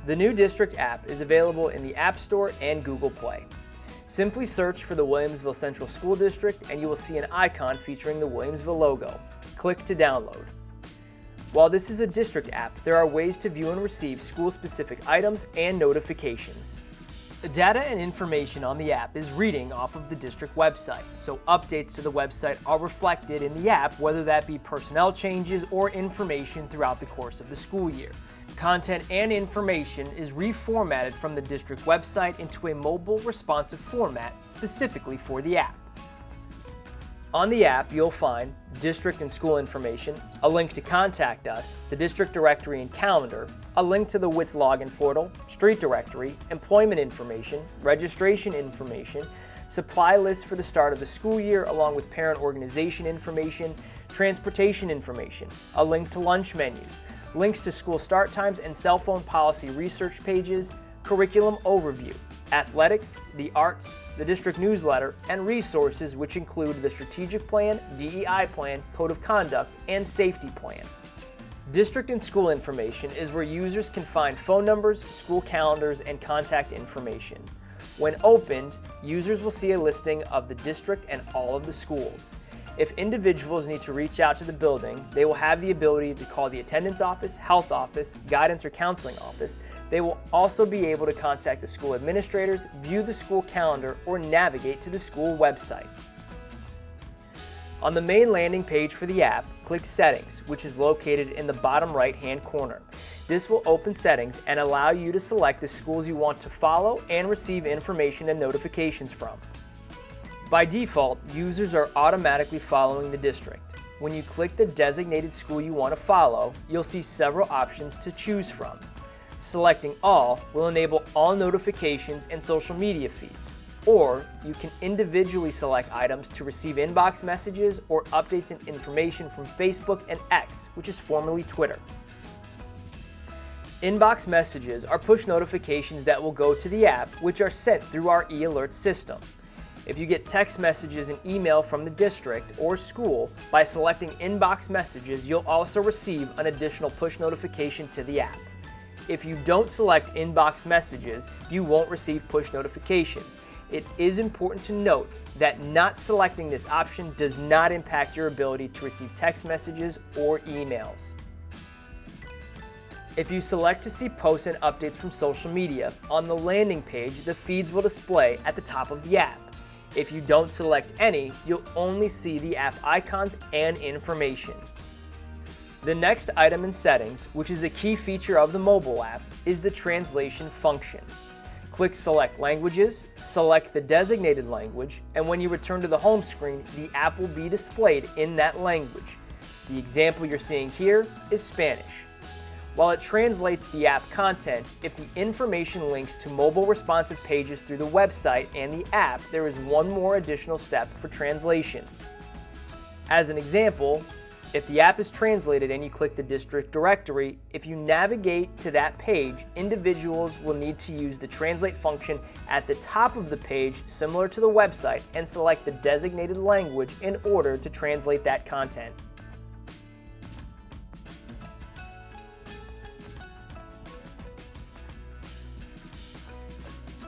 The new district app is available in the App Store and Google Play. Simply search for the Williamsville Central School District and you will see an icon featuring the Williamsville logo. Click to download. While this is a district app, there are ways to view and receive school-specific items and notifications. The data and information on the app is reading off of the district website, so updates to the website are reflected in the app, whether that be personnel changes or information throughout the course of the school year. Content and information is reformatted from the district website into a mobile responsive format specifically for the app. On the app, you'll find district and school information, a link to contact us, the district directory and calendar, a link to the WITS login portal, street directory, employment information, registration information, supply lists for the start of the school year along with parent organization information, transportation information, a link to lunch menus, links to school start times and cell phone policy research pages, curriculum overview, athletics, the arts, the district newsletter, and resources which include the strategic plan, DEI plan, code of conduct, and safety plan. District and school information is where users can find phone numbers, school calendars, and contact information. When opened, users will see a listing of the district and all of the schools. If individuals need to reach out to the building, they will have the ability to call the attendance office, health office, guidance or counseling office. They will also be able to contact the school administrators, view the school calendar, or navigate to the school website. On the main landing page for the app, click Settings, which is located in the bottom right-hand corner. This will open settings and allow you to select the schools you want to follow and receive information and notifications from. By default, users are automatically following the district. When you click the designated school you want to follow, you'll see several options to choose from. Selecting All will enable all notifications and social media feeds, or you can individually select items to receive inbox messages or updates and information from Facebook and X, which is formerly Twitter. Inbox messages are push notifications that will go to the app, which are sent through our e-alert system. If you get text messages and email from the district or school, by selecting inbox messages, you'll also receive an additional push notification to the app. If you don't select inbox messages, you won't receive push notifications. It is important to note that not selecting this option does not impact your ability to receive text messages or emails. If you select to see posts and updates from social media, on the landing page, the feeds will display at the top of the app. If you don't select any, you'll only see the app icons and information. The next item in settings, which is a key feature of the mobile app, is the translation function. Click Select Languages, select the designated language, and when you return to the home screen, the app will be displayed in that language. The example you're seeing here is Spanish. While it translates the app content, if the information links to mobile responsive pages through the website and the app, there is one more additional step for translation. As an example, if the app is translated and you click the district directory, if you navigate to that page, individuals will need to use the translate function at the top of the page, similar to the website, and select the designated language in order to translate that content.